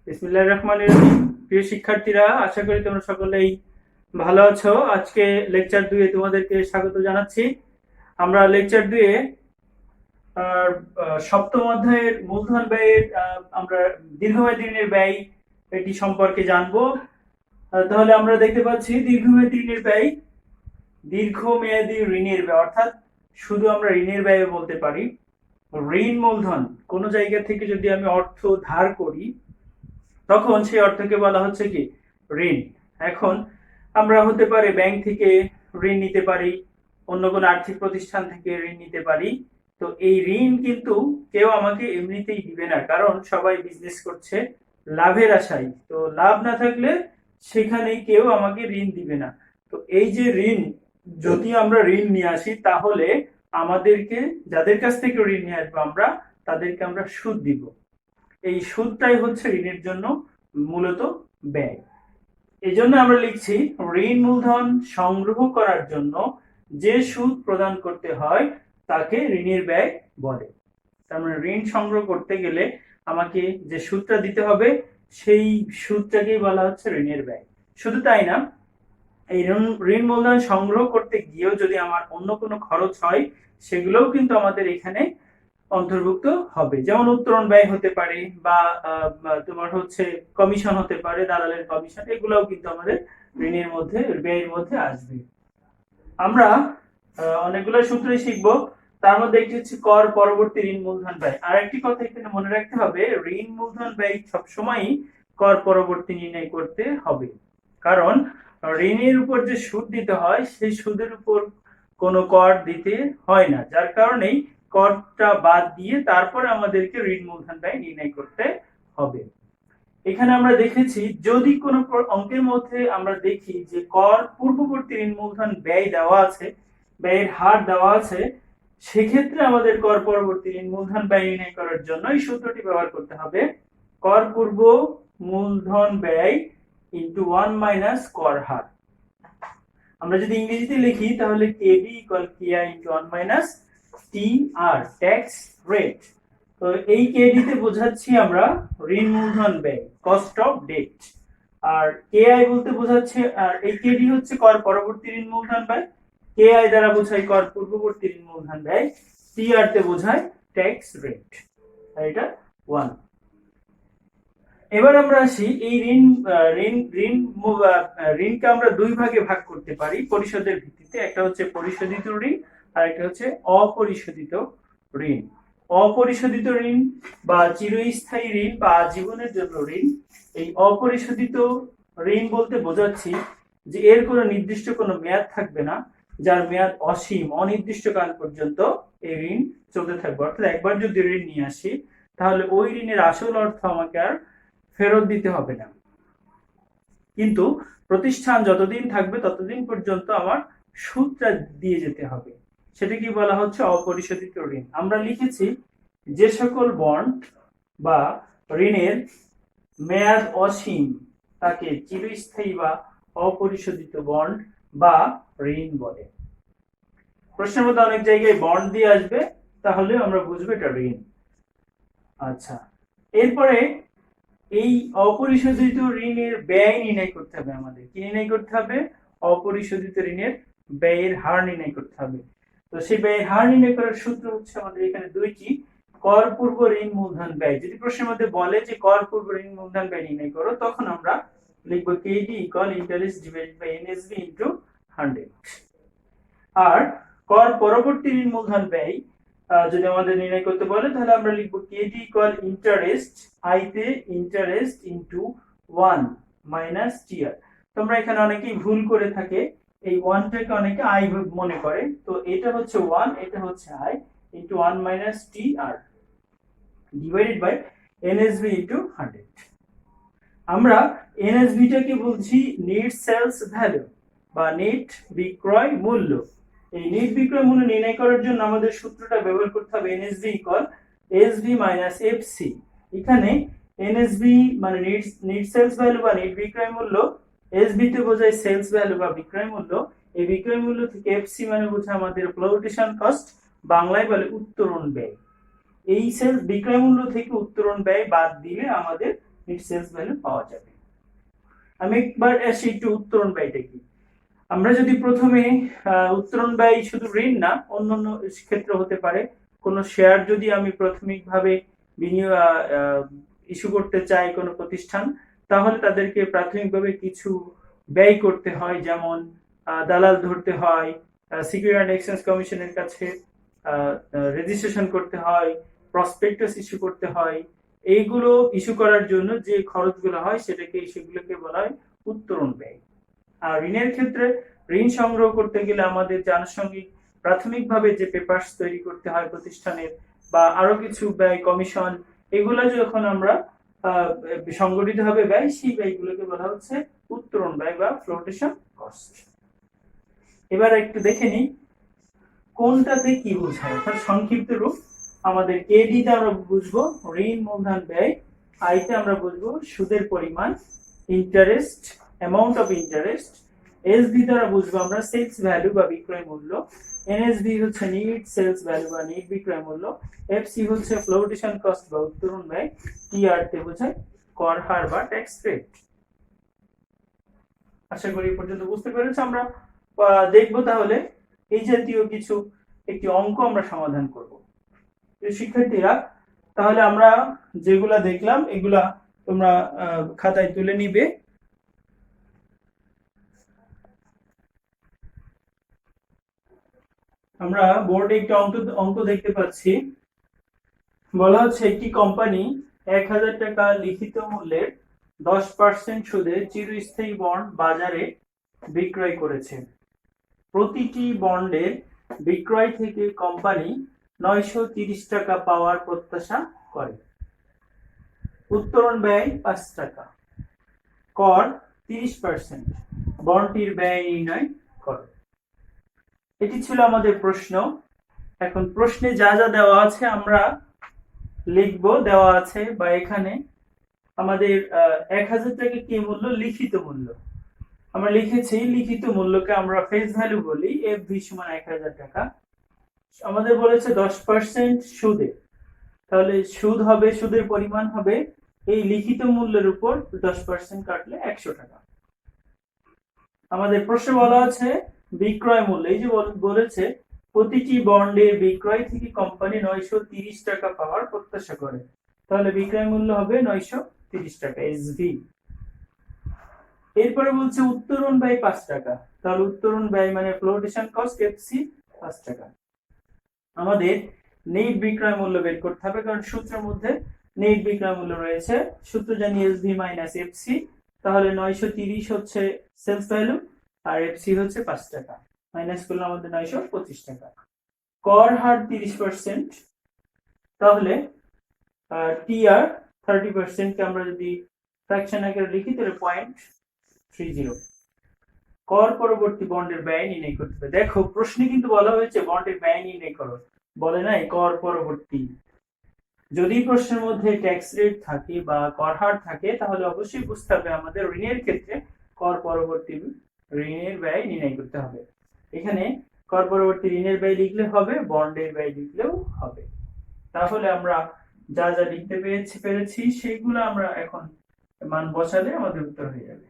বিসমিল্লাহির রহমানির রহিম। প্রিয় শিক্ষার্থীরা, আশা করি তোমরা সকলেই ভালো আছো। আজকে লেকচার 2 এ তোমাদেরকে স্বাগত জানাচ্ছি। আমরা লেকচার 2 এ সপ্তম অধ্যায়ের মূলধন ব্যয়ের আমরা দীর্ঘমেয়াদী ঋণের ব্যয় এটি সম্পর্কে জানবো। তাহলে আমরা দেখতে পাচ্ছি দীর্ঘমেয়াদী ঋণের ব্যয়, দীর্ঘমেয়াদী ঋণের ব্যয় অর্থাৎ শুধু আমরা ঋণের ব্যয় বলতে পারি। ঋণ মূলধন, কোনো জায়গা থেকে যদি আমি অর্থ ধার করি তখন সেই অর্থকে বলা হচ্ছে কি ঋণ। এখন আমরা হতে পারে ব্যাংক থেকে ঋণ নিতে পারি, অন্য কোনো আর্থিক প্রতিষ্ঠান থেকে ঋণ নিতে পারি। তো এই ঋণ কিন্তু কেউ আমাকে এমনিতেই দিবে না, কারণ সবাই বিজনেস করছে লাভের আশায়। তো লাভ না থাকলে সেখানে কেউ আমাকে ঋণ দিবে না। তো এই যে ঋণ, যদি আমরা ঋণ নিয়ে আসি তাহলে আমাদেরকে যাদের কাছ থেকে ঋণ নিয়ে আসবো আমরা, তাদেরকে আমরা সুদ দিব। এই সুদটাই হচ্ছে ঋণের জন্য মূলত ব্যয়। এই জন্য আমরা লিখছি ঋণ মূলধন সংগ্রহ করার জন্য যে সুদ প্রদান করতে হয় তাকে ঋণের ব্যয় বলে। তার মানে ঋণ সংগ্রহ করতে গেলে আমাকে যে সুদটা দিতে হবে সেই সুদটাকেই বলা হচ্ছে ঋণের ব্যয়। শুধু তাই না, এই ঋণ মূলধন সংগ্রহ করতে গিয়েও যদি আমার অন্য কোনো খরচ হয় সেগুলোও কিন্তু আমাদের এখানে অন্তর্ভুক্ত হবে। যেমন উত্তোলন ব্যয় হতে পারে, বা তোমার হচ্ছে কমিশন হতে পারে, দালালের কমিশন, এগুলোও কিন্তু আমাদের ঋণের মধ্যে, ব্যয়ের মধ্যে আসবে। আমরা অনেকগুলো সূত্রই শিখবো। তার মধ্যে একটি হচ্ছে কর পরবর্তী ঋণ মূলধন ব্যয়। আর একটি কথা এখানে মনে রাখতে হবে, ঋণ মূলধন ব্যয় সবসময় কর পরবর্তী নির্ণয় করতে হবে, কারণ ঋণের উপর যে সুদ দিতে হয় সেই সুদের উপর কোনো কর দিতে হয় না, যার কারণেই করটা বাদ দিয়ে তারপরে আমাদেরকে ঋণ মূলধন ব্যয় নির্ণয় করতে হবে। এখানে আমরা দেখেছি যদি কোনো অঙ্কের মধ্যে আমরা দেখি যে কর পূর্ববর্তী ঋণ মূলধন ব্যয় দেওয়া আছে, ব্যয়ের হার দেওয়া আছে, সেক্ষেত্রে আমাদের কর পরবর্তী ঋণ মূলধন ব্যয় নির্ণয় করার জন্য এই সূত্রটি ব্যবহার করতে হবে, কর পূর্ব মূলধন ব্যয় ইনটু 1 মাইনাস কর হার। আমরা যদি ইংরেজিতে লিখি তাহলে KD equal KI into 1 minus TR, tax rate. তো এই কেডি তে বোঝাচ্ছি আমরা ঋণ মূলধন ব্যয়, কস্ট অফ ডেট। আর কেআই বলতে বোঝাচ্ছে, আর এই কেডি হচ্ছে কর পরবর্তী ঋণ মূলধন ব্যয়, কেআই দ্বারা বোঝায় কর পূর্ববর্তী ঋণ মূলধন ব্যয়, টিআর তে বোঝায় ট্যাক্স রেট। আর এটা 1। এবার আমরা আসি এই ঋণ ঋণ ঋণ ঋণকে আমরা দুই ভাগে ভাগ করতে পারি পরিশোধের ভিত্তিতে। একটা হচ্ছে পরিশোধিত ঋণ আর একটা হচ্ছে অপরিশোধিত ঋণ। অপরিশোধিত ঋণ বা চিরস্থায়ী ঋণ বা জীবনের জন্য ঋণ। এই অপরিশোধিত ঋণ বলতে বোঝাচ্ছি যে এর কোনো নির্দিষ্ট কোনো মেয়াদ থাকবে না, যার মেয়াদ অসীম, অনির্দিষ্ট কাল পর্যন্ত এই ঋণ চলতে থাকবে। অর্থাৎ একবার যদি ঋণ নিয়ে আসি তাহলে ওই ঋণের আসল অর্থ আমাকে আর ফেরত দিতে হবে না, কিন্তু প্রতিষ্ঠান যতদিন থাকবে ততদিন পর্যন্ত আমার সুদটা দিয়ে যেতে হবে। সেটাকে বলা হচ্ছে অপরিশোধিত ঋণ। আমরা লিখেছি যে সকল বন্ড বা ঋণের মেয়াদ অসীম তাকে চিরস্থায়ী বা অপরিশোধিত বন্ড বা ঋণ বলে। প্রশ্নের মধ্যে অনেক জায়গায় বন্ড দিয়ে আসবে, তাহলে আমরা বুঝবো এটা ঋণ। আচ্ছা, এরপরে এই অপরিশোধিত ঋণের ব্যয় নির্ণয় করতে হবে। আমাদের কি নির্ণয় করতে হবে? অপরিশোধিত ঋণের ব্যয়ের হার নির্ণয় করতে হবে। তো সেই ব্যয়ের হার নির্ণয় করার সূত্র হচ্ছে আমাদের এখানে দুইটি, কর পূর্ব ঋণ মূলধন ব্যয়। যদি প্রশ্নের মধ্যে বলে যে কর পূর্ব ঋণ মূলধন ব্যয় নির্ণয় করো, তখন আমরা লিখবো KD equal interest divided by NSB into 100। আর কর পরবর্তী ঋণ মূলধন ব্যয় যদি আমাদের নির্ণয় করতে বলে তাহলে আমরা লিখবো কেডি ইকুয়াল ইন্টারেস্ট, আইতে ইন্টারেস্ট ইনটু 1 মাইনাস টিআর। তোমরা এখানে অনেকেই ভুল করে থাকে, এই 1 টাকে অনেকে আই মনে করে, তো এটা হচ্ছে 1, এটা হচ্ছে I into 1 minus TR divided by NSB into 100। আমরা এনএসবি টাকে বলছি নেট সেলস ভ্যালু বা নেট বিক্রয় মূল্য। এই নেট বিক্রয় মূল্য নির্ণয় করার জন্য আমাদের সূত্রটা ব্যবহার করতে হবে NSB equal SB minus FC. এখানে এনএসবি মানে নেট সেলস ভ্যালু বা নেট বিক্রয় মূল্য, এসবি তে বোঝায় সেলস ভ্যালু বা বিক্রয় মূল্য। এই বিক্রয় মূল্য থেকে এফসি মানে বোঝায় আমাদের ফ্লোটেশন কস্ট, বাংলায় বলে উত্তোলন ব্যয়। এই সেলস বিক্রয় মূল্য থেকে উত্তোলন ব্যয় বাদ দিলে আমাদের নেট সেলস ভ্যালু পাওয়া যাবে। আমি একবার আসি একটু উত্তরণ ব্যয়টা কি। আমরা যদি প্রথমে উত্তরণ ব্যয় শুধু ঋণ না, অন্যান্য ক্ষেত্রে হতে পারে। কোন শেয়ার যদি আমি প্রাথমিকভাবে বিনিয়োগ ইস্যু করতে চাই কোনো প্রতিষ্ঠান, তাহলে তাদেরকে প্রাথমিকভাবে কিছু ব্যয় করতে হয়, যেমন দালাল ধরতে হয়, সিকিউরিটি অ্যান্ড এক্সচেঞ্জ কমিশনের কাছে রেজিস্ট্রেশন করতে হয়, প্রসপেক্টাস ইস্যু করতে হয়। এইগুলো ইস্যু করার জন্য যে খরচগুলো হয় সেগুলোকে বলা হয় উত্তরণ ব্যয়। আর ঋণের ক্ষেত্রে ঋণ সংগ্রহ করতে গেলে আমাদের যে আনুষঙ্গিক প্রাথমিকভাবে যে পেপারস তৈরি করতে হয় প্রতিষ্ঠানের, বা আরো কিছু ব্যয়, কমিশন, এগুলো যখন আমরা সংগঠিত হবে ব্যয়, সেই ব্যয়গুলোকে বলা হচ্ছে উত্তরণ ব্যয় বা ফ্লোটেশন কস্ট। এবার একটু দেখে নিই কোনটাতে কি বোঝায়। অর্থাৎ সংক্ষিপ্ত রূপ, আমাদের কেডি তে আমরা বুঝবো ঋণ মূলধন ব্যয়, আই তে আমরা বুঝবো সুদের পরিমাণ, interest, amount of interest, SV দ্বারা বুঝবো আমরা সেলস ভ্যালু বা বিক্রয় মূল্য, এনএসভি হচ্ছে নিট সেলস ভ্যালু বা নিট বিক্রয় মূল্য, এফসি হচ্ছে ফ্লোটেশন কস্ট বা উত্তরণ ব্যয়, টিআর তে বোঝায় কর হার বা ট্যাক্স রেট। আশা করি এই পর্যন্ত বুঝতে পেরেছ। আমরা দেখবো তাহলে এই জাতীয় কিছু একটি অঙ্ক আমরা সমাধান করব। শিক্ষার্থীরা, তাহলে আমরা যেগুলা দেখলাম এগুলা তোমরা খাতায় তুলে নিবে। আমরা বোর্ডে একটা অঙ্ক দেখতে পাচ্ছি। বলা হচ্ছে একটি কোম্পানি 1000 টাকা লিখিত মূল্যের 10% সুদে চিরস্থায়ী বন্ড বাজারে বিক্রয় করেছে। প্রতিটি বন্ডের বিক্রয় থেকে কোম্পানি 930 টাকা পাওয়ার প্রত্যাশা করে। উত্তরণ ব্যয় 5 টাকা, কর 30%, বন্ডটির ব্যয় নির্ণয় করো। এটি ছিল আমাদের প্রশ্ন। এখন প্রশ্নে যা যা দেওয়া আছে আমরা লিখব। দেওয়া আছে বা এখানে আমাদের 1000 টাকা কি মূল্য? লিখিত মূল্য। আমরা লিখেছি লিখিত মূল্যকে আমরা ফেস ভ্যালু বলি, এফভি সমান 1000 টাকা। আমাদের বলেছে 10% সুদে, তাহলে সুদ হবে, সুদের পরিমাণ হবে এই লিখিত মূল্যের উপর 10% কাটলে 100 টাকা। আমাদের প্রশ্নে বলা আছে বিক্রয় মূল্য, এই যে বলেছে প্রতিটি বন্ডের বিক্রয় থেকে কোম্পানি 930 টাকা পাওয়ার প্রত্যাশা করে, তাহলে বিক্রয় মূল্য হবে 930 টাকা এসভি। এরপরে বলছে উত্তরণ ব্যয় 5 টাকা, তাহলে উত্তরণ ব্যয় মানে ফ্লোটেশন কস্ট, এফসি 5 টাকা। আমাদের নেট বিক্রয় মূল্য বের করতে হবে, কারণ সূত্রের মধ্যে নেট বিক্রয় মূল্য রয়েছে। সূত্র জানি এসভি মাইনাস এফসি, তাহলে 930 হচ্ছে সেলস ভ্যালু আর এফসি হচ্ছে 5 টাকা, মাইনাস করলে আমাদের 925 টাকা। কর হার 30%, তাহলে টিআর 30% কে আমরা যদি ফ্র্যাকশন আকারে লিখি তাহলে 0.30। কর পরবর্তী বন্ডের ব্যয় নির্ণয় করতে হবে। দেখো প্রশ্নে কিন্তু বলা হয়েছে বন্ডের ব্যয় নির্ণয় করো, বলে নাই কর পরবর্তী। যদি প্রশ্নের মধ্যে ট্যাক্স রেট থাকে বা কর হার থাকে, তাহলে অবশ্যই বুঝতে হবে আমাদের ঋণের ক্ষেত্রে কর পরবর্তী ঋণের ব্যয় নির্ণয় করতে হবে। এখানে কর পরবর্তী ঋণের ব্যয় লিখলে হবে, বন্ডের ব্যয় লিখলেও হবে। তাহলে আমরা যা যা লিখতে পেরেছি সেগুলো আমরা এখন মান বসালে আমাদের উত্তর হয়ে যাবে।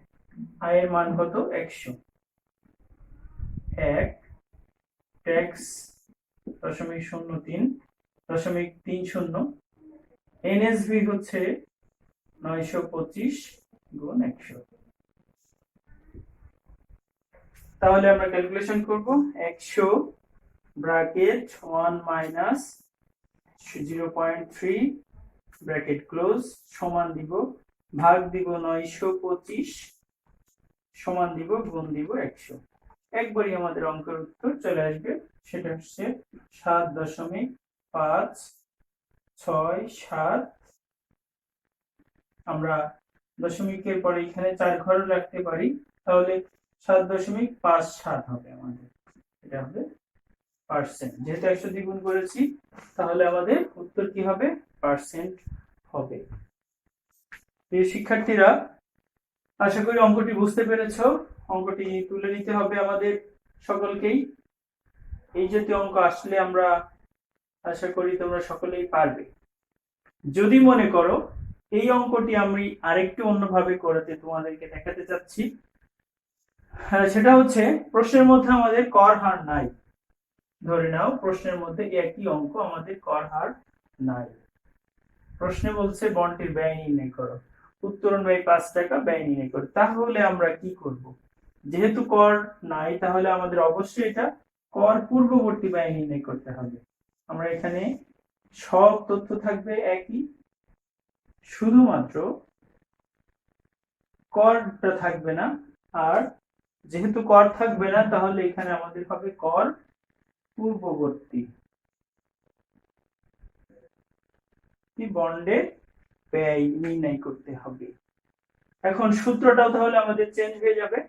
আয়ের মান কত? 100। 1 ট্যাক্স 0.03.30, এনএসভি হচ্ছে 925 গুণ 100। তাহলে আমরা ক্যালকুলেশন করব। 100 ব্র্যাকেট 1 মাইনাস 0.3 ব্র্যাকেট ক্লোজ সমান দিব, ভাগ দিব 925, সমান দিব, গুণ দিব 100। একবারই আমাদের অঙ্কের উত্তর চলে আসবে, সেটা হচ্ছে 7.567। আমরা দশমিকের পরে এখানে 4 ঘর রাখতে পারি, তাহলে 7.57 হবে আমাদের। এটা হবে পার্সেন্ট, যেহেতু 100 দিয়ে গুণ করেছি তাহলে আমাদের উত্তর কি হবে? পার্সেন্ট হবে। প্রিয় শিক্ষার্থীরা, আশা করি অঙ্কটি বুঝতে পেরেছো। অঙ্কটি তুলে নিতে হবে আমাদের সকলকেই। এই জাতীয় অঙ্ক আসলে আমরা আশা করি তোমরা সকলেই পারবে। যদি মনে করো এই অঙ্কটি আমি আরেকটু অন্যভাবে করতে তোমাদেরকে দেখাতে চাচ্ছি। সেটা হচ্ছে প্রশ্নের মধ্যে আমাদের কর হার নাই। ধরে নাও প্রশ্নের মধ্যে একই অঙ্ক, আমাদের কর হার নাই। প্রশ্নে বলছে বন্ডটির ব্যয় নির্ণয় করো, উত্তোলন ব্যয় 5 টাকা, ব্যয় নির্ণয় করো। তাহলে আমরা কি করব? যেহেতু কর নাই তাহলে আমাদের অবশ্যই এটা কর পূর্ববর্তী ব্যয় নির্ণয় করতে হবে। আমরা এখানে সব তথ্য থাকবে একই, শুধুমাত্র করটা থাকবে না। আর যেহেতু কর থাকবে না তাহলে এখানে আমাদের হবে কর পূর্ববর্তী বন্ডের ব্যয় নির্ণয় করতে হবে। এখন সূত্রটাও তাহলে আমাদের চেঞ্জ হয়ে যাবে।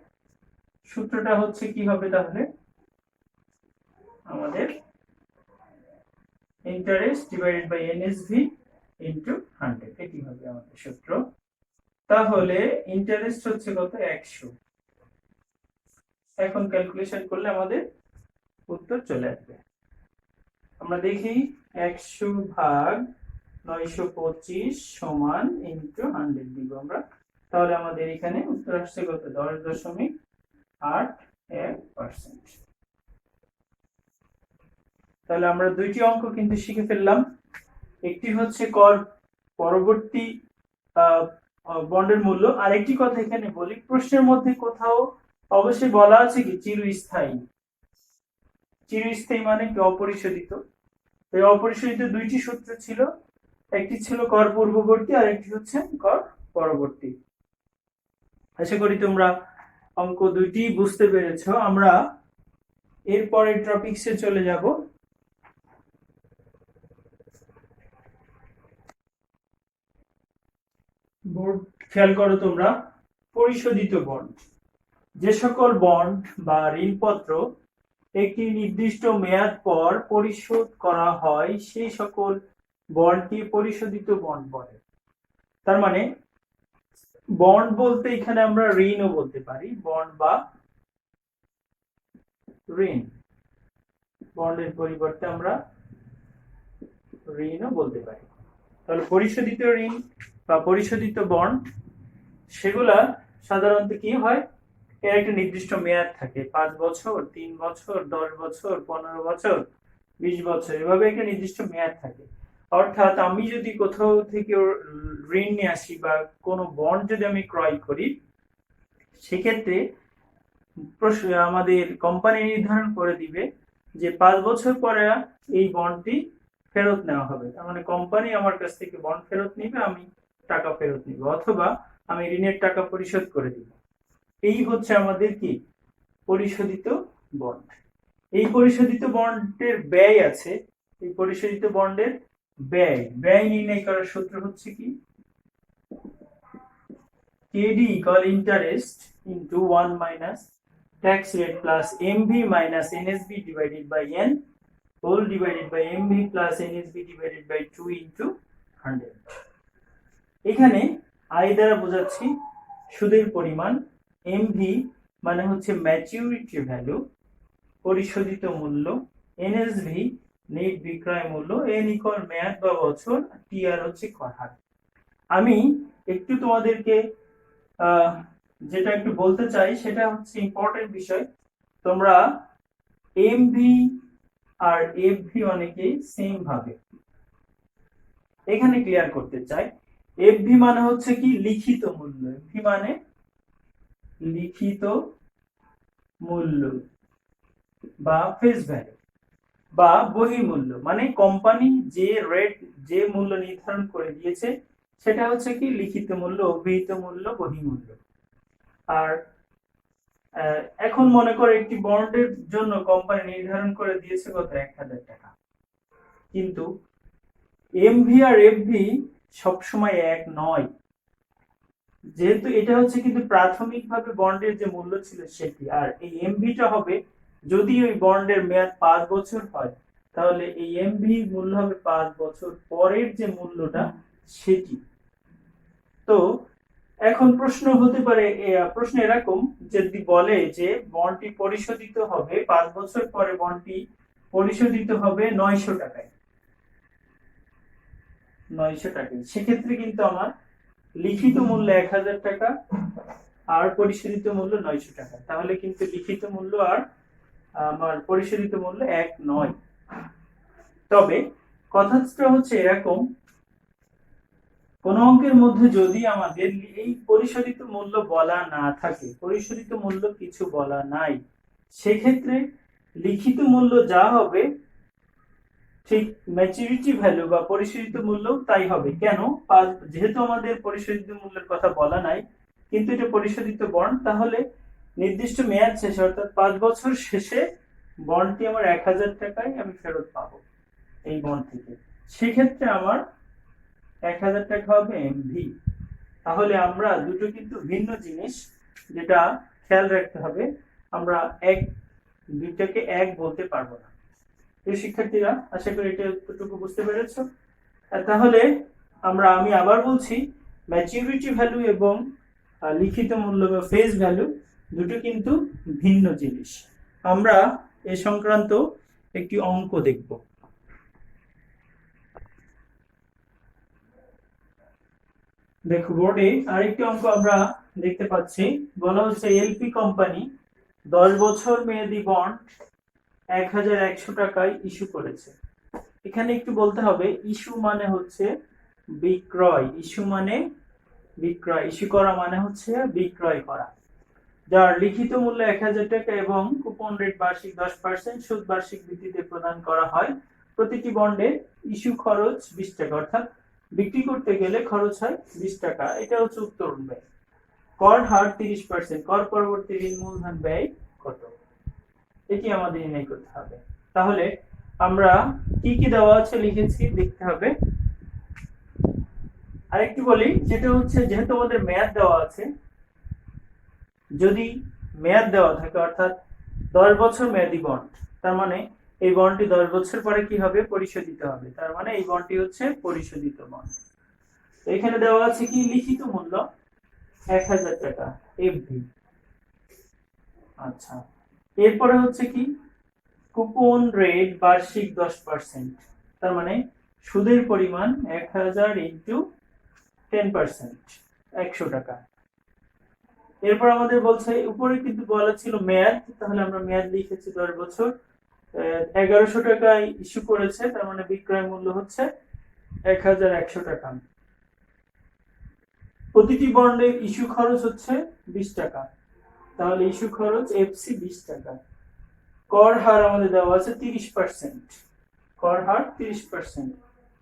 সূত্রটা হচ্ছে কি হবে তাহলে? আমাদের interest divided by NSV into 100, এটি হবে আমাদের সূত্র। তাহলে ইন্টারেস্ট হচ্ছে কত? 100। এখন ক্যালকুলেশন করলে আমাদের উত্তর চলে আসবে। আমরা দেখি 100 ভাগ 925 সমান ইনটু 100 দিব আমরা। তাহলে আমাদের এখানে উত্তর আসছে কত? 10.81%। তাহলে আমরা দুইটি অঙ্ক কিন্তু শিখে ফেললাম। একটি হচ্ছে কর পরবর্তী বন্ডের মূল্য। আর একটি কথা এখানে বলি, প্রশ্নের মধ্যে কোথাও অবশ্যই বলা আছে কি চিরস্থায়ী। চিরস্থায়ী মানে কি? অপরিশোধিত। এই অপরিশোধিত দুইটি সূত্র ছিল, একটি ছিল কর পূর্ববর্তী আর একটি হচ্ছে কর পরবর্তী। আশা করি তোমরা অঙ্ক দুইটি বুঝতে পেরেছো। আমরা এরপরের টপিকসে চলে যাব। বোর্ড খেয়াল করো তোমরা, পরিশোধিত বন্ড। যে সকল বন্ড বা ঋণপত্র একটি নির্দিষ্ট মেয়াদ পর পরিশোধ করা হয় সেই সকল বন্ডকে পরিশোধিত বন্ড বলে। তার মানে বন্ড বলতে এখানে আমরা ঋণও বলতে পারি, বন্ড বা ঋণ। বন্ডের পরিবর্তে আমরা ঋণও বলতে পারি। তাহলে পরিশোধিত ঋণ বা পরিশোধিত বন্ড, সেগুলা সাধারণত কি হয়? এর একটা নির্দিষ্ট মেয়াদ থাকে, 5 বছর, 3 বছর, 10 বছর, 15 বছর, 20 বছর, এভাবে একটা নির্দিষ্ট মেয়াদ থাকে। অর্থাৎ আমি যদি কোথাও থেকে ঋণ নিয়ে আসি বা কোনো বন্ড যদি আমি ক্রয় করি, সেক্ষেত্রে আমাদের কোম্পানি নির্ধারণ করে দিবে যে 5 বছর পরে এই বন্ডটি ফেরত নেওয়া হবে। তার মানে কোম্পানি আমার কাছ থেকে বন্ড ফেরত নিবে, আমি টাকা ফেরত নিব, অথবা আমি ঋণের টাকা পরিশোধ করে দিব। এই হচ্ছে আমাদের কি পরিশোধিত বন্ড। এই পরিশোধিত বন্ডের ব্যয় আছে। এই পরিশোধিত বন্ডের ব্যয় নির্ণয় করার সূত্র হচ্ছে কি? KD equal interest into 1 minus tax rate plus MV minus NSB divided by N whole divided by MV plus NSB divided by 2 into 100। এখানে আই দ্বারা বোঝাচ্ছি সুদের পরিমাণ, এমভি মানে হচ্ছে ম্যাচিউরিটি ভ্যালু, পরিশোধিত মূল্য, এনএসভি নেট বিক্রয় মূল্য, এন ইকুয়াল মেয়াদ বা বছর, টিআর হচ্ছে কর হার। আমি একটু তোমাদেরকে যেটা একটু বলতে চাই সেটা হচ্ছে ইম্পর্টেন্ট বিষয়। তোমরা এমভি আর এফভি অনেকেই সেম ভাবে এখানে ক্লিয়ার করতে চাই। এফভি মানে হচ্ছে কি লিখিত মূল্য, এফভি মানে লিখিত মূল্য বা ফেস ভ্যালু বা বহির্মূল্য, মানে কোম্পানি যে রেট যে মূল্য নির্ধারণ করে দিয়েছে সেটা হচ্ছে কি লিখিত মূল্য, অভিহিত মূল্য, বহির্মূল্য। আর এখন মনে করো একটি বন্ডের জন্য কোম্পানি নির্ধারণ করে দিয়েছে কত? 1000 টাকা। কিন্তু এমভি আর এফভি সবসময় এক নয়, যেহেতু এটা হচ্ছে কিন্তু প্রাথমিকভাবে বন্ডের যে মূল্য ছিল সেটি। আর এই এমভিটা হবে যদি ওই বন্ডের মেয়াদ 5 বছর হয়, তাহলে এই এমভি মূল্য হবে 5 বছর পরের যে মূল্যটা সেটি। তো এখন প্রশ্ন হতে পারে, প্রশ্ন এরকম যদি বলে যে বন্ডটি পরিশোধিত হবে 5 বছর পরে, বন্ডটি পরিশোধিত হবে 900 টাকায়, 900 টাকায়, সেক্ষেত্রে কিন্তু আমার লিখিত মূল্য 1000 টাকা আর পরিশোধিত মূল্য 900 টাকা, তাহলে কিন্তু লিখিত মূল্য আর আমার পরিশোধিত মূল্য এক নয়। তবে কথাটা হচ্ছে এরকম, কোন অঙ্কের মধ্যে যদি আমাদের এই পরিশোধিত মূল্য বলা না থাকে, পরিশোধিত মূল্য কিছু বলা নাই, সেক্ষেত্রে লিখিত মূল্য যা হবে ঠিক ম্যাচুরিটি ভ্যালু বা পরিশোধিত মূল্য তাই হবে। কেন? যেহেতু আমাদের পরিশোধিত মূল্যের কথা বলা নাই, কিন্তু এটা পরিশোধিত বন্ড, তাহলে নির্দিষ্ট মেয়াদ শেষে অর্থাৎ 5 বছর শেষে বন্ডটি আমার 1000 টাকায় আমি ফেরত পাবো এই বন্ড থেকে। সেক্ষেত্রে আমার 1000 টাকা হবে এমভি। তাহলে আমরা দুটো কিন্তু ভিন্ন জিনিস, যেটা খেয়াল রাখতে হবে, আমরা দুইটাকে এক বলতে পারবো না। প্রিয় শিক্ষার্থীরা, আশা করি এটা এতটুকু বুঝতে পেরেছো। তাহলে আমি আবার বলছি, ম্যাচুরিটি ভ্যালু এবং লিখিত মূল্য বা ফেস ভ্যালু দুটো কিন্তু ভিন্ন জিনিস। আমরা এ সংক্রান্ত একটি অঙ্ক দেখব। দেখো বোর্ডে আরেকটি অঙ্ক আমরা দেখতে পাচ্ছি, বলা হচ্ছে এলপি কোম্পানি 10 বছর মেয়াদী বন্ড 1100 টাকায় ইস্যু করেছে। এখানে একটু বলতে হবে, ইস্যু মানে হচ্ছে বিক্রয়, ইস্যু মানে বিক্রয়, ইস্যু করা মানে হচ্ছে বিক্রয় করা, যার লিখিত মূল্য 1000 টাকা এবং কুপন রেট বার্ষিক 10%, সুদ বার্ষিক ভিত্তিতে প্রদান করা হয়। প্রতিটি বন্ডে ইস্যু খরচ 20 টাকা, অর্থাৎ বিক্রি করতে গেলে খরচ হয় 20 টাকা। এটা হচ্ছে উত্তরণ ব্যয়। কর হার 30%, কর পরবর্তী ঋণ মূলধন ব্যয় কত, এটি আমাদের নির্ণয় করতে হবে। তাহলে আমরা কি কি দেওয়া আছে লিখেছি দেখতে হবে। আরেকটু বলি, যেটা হচ্ছে যেহেতু আমাদের মেয়াদ দেওয়া আছে, যদি মেয়াদ দেওয়া থাকে অর্থাৎ 10 বছর মেয়াদী বন্ড, তার মানে এই বন্ডটি 10 বছর পরে কি হবে? পরিশোধিত হবে। তার মানে এই বন্ডটি হচ্ছে পরিশোধিত বন্ড। এখানে দেওয়া আছে কি? লিখিত মূল্য 1000 টাকা এফডি। আচ্ছা, এরপরে হচ্ছে কি? কুপন রেট বার্ষিক 10%, তার মানে সুদের পরিমাণ 1000 ইন্টু 10%, 100 টাকা। এরপর আমাদের বলছে, উপরে কিন্তু বলা ছিল মেয়াদ, তাহলে আমরা মেয়াদ লিখেছি 10 বছর, 1100 টাকায় ইস্যু করেছে, তার মানে বিক্রয় মূল্য হচ্ছে 1100 টাকা। প্রতিটি বন্ডে ইস্যু খরচ হচ্ছে 20 টাকা, তাহলে ইস্যু খরচ এফসি 20 টাকা। কর হার আমাদের দেওয়া আছে 30%, কর হার 30%,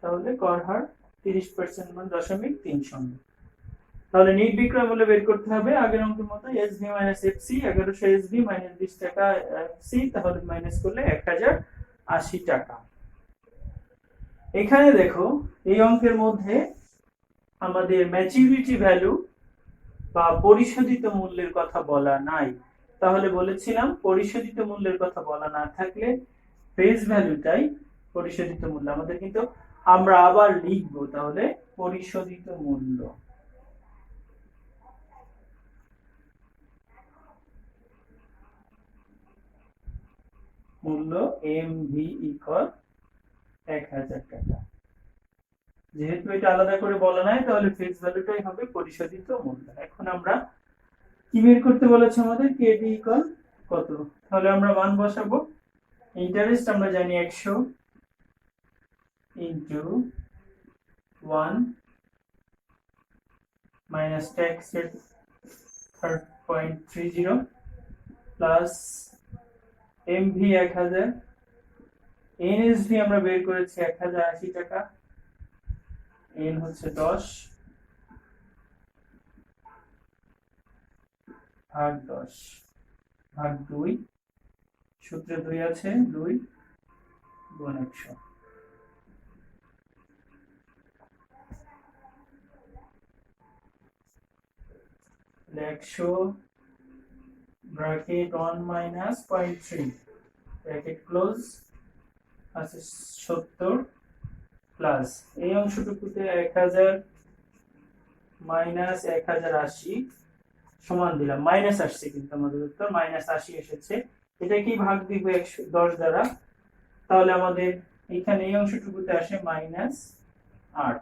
তাহলে কর হার 30% মানে 0.30। তাহলে নিট বিক্রয় মূল্য বের করতে হবে আগের অঙ্কের মতো, SV minus FC, 1100 SV minus 20 টাকা এফসি, তাহলে মাইনাস করলে 1080 টাকা। এখানে দেখো এই অঙ্কের মধ্যে আমাদের ম্যাচুরিটি ভ্যালু বা পরিশোধিত মূল্যের কথা বলা নাই। তাহলে বলেছিলাম পরিশোধিত মূল্যের কথা বলা না থাকলে ফেস ভ্যালুটাই পরিশোধিত মূল্য আমাদের, কিন্তু আমরা আবার লিখবো তাহলে পরিশোধিত মূল্য, মূল্য এমভি ইকুয়াল 1000 টাকা। যেহেতু এটা আলাদা করে বলা নাই, তাহলে ফেস ভ্যালুটাই হবে পরিশোধিত মূল্য। এখন আমরা কি বের করতে বলেছে আমাদের? কেবি ইকুয়াল কত? তাহলে আমরা মান বসাবো। ইন্টারেস্ট আমরা জানি 100 into 1 minus tax rate 3.30 plus MV 1000, NSV আমরা বের করেছি 1080 টাকা, এন হচ্ছে 10 ভাগ 10 ভাগ 2, সূত্রে 2 আছে, 2 গুণ 100। একশো ব্র্যাকেট 1 মাইনাস 0.3 ব্র্যাকেট ক্লোজ আছে 70 প্লাস এই অংশটুকুতে 1000 মাইনাস 1080 সমান দিলাম, মাইনাস আসছে কিন্তু আমাদের উত্তর -80 এসেছে। এটা কি ভাগ দিব 110 দ্বারা, তাহলে আমাদের এখানে এই অংশটুকুতে আসে -8।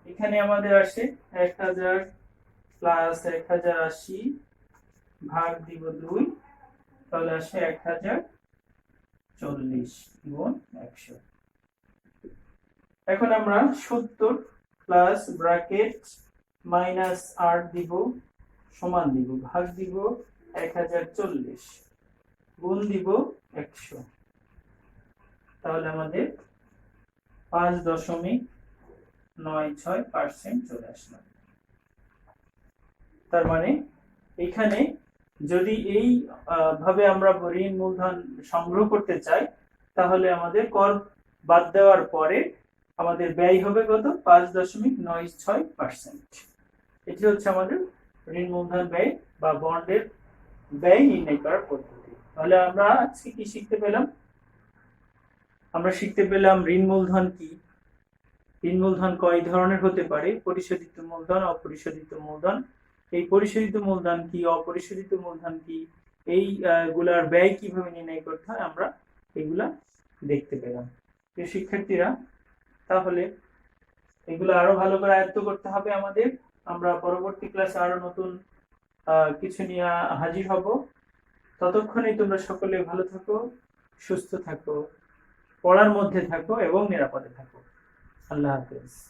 এখানে আমাদের আসে 1000 প্লাস 1080 ভাগ দিব 2, তাহলে আসে 1040 গুণ 100। এখন আমরা 70 প্লাস ব্র্যাকেট মাইনাস 8 দিব সমান দিব ভাগ দিব 1040 গুণ দিব 100, তাহলে আমাদের 5.96% চলে আসলো। তার মানে এখানে যদি এই ভাবে আমরা ঋণ মূলধন সংগ্রহ করতে চাই, তাহলে আমাদের কর বাদ দেওয়ার পরে আমাদের ব্যয় হবে কত? 5.96%। এটি হচ্ছে আমাদের ঋণ মূলধন ব্যয় বা বন্ডের ব্যয় নির্ণয় করার পদ্ধতি। তাহলে আমরা আজকে কি শিখতে পেলাম? আমরা শিখতে পেলাম ঋণ মূলধন কি, ঋণ মূলধন কয় ধরনের হতে পারে, পরিশোধিত মূলধন, অপরিশোধিত মূলধন, এই পরিশোধিত মূলধন কি, অপরিশোধিত মূলধন কি, এই গুলার ব্যয় কিভাবে নির্ণয় করতে হয়, আমরা এগুলা দেখতে পেলাম। প্রিয় শিক্ষার্থীরা, তাহলে এগুলো আরো ভালো করে আয়ত্ত করতে হবে আমাদের। আমরা পরবর্তী ক্লাসে আরো নতুন কিছু নিয়ে হাজির হব। ততক্ষণে তোমরা সকলে ভালো থাকো, সুস্থ থাকো, পড়ার মধ্যে থাকো এবং নিরাপদে থাকো। আল্লাহ হাফেজ।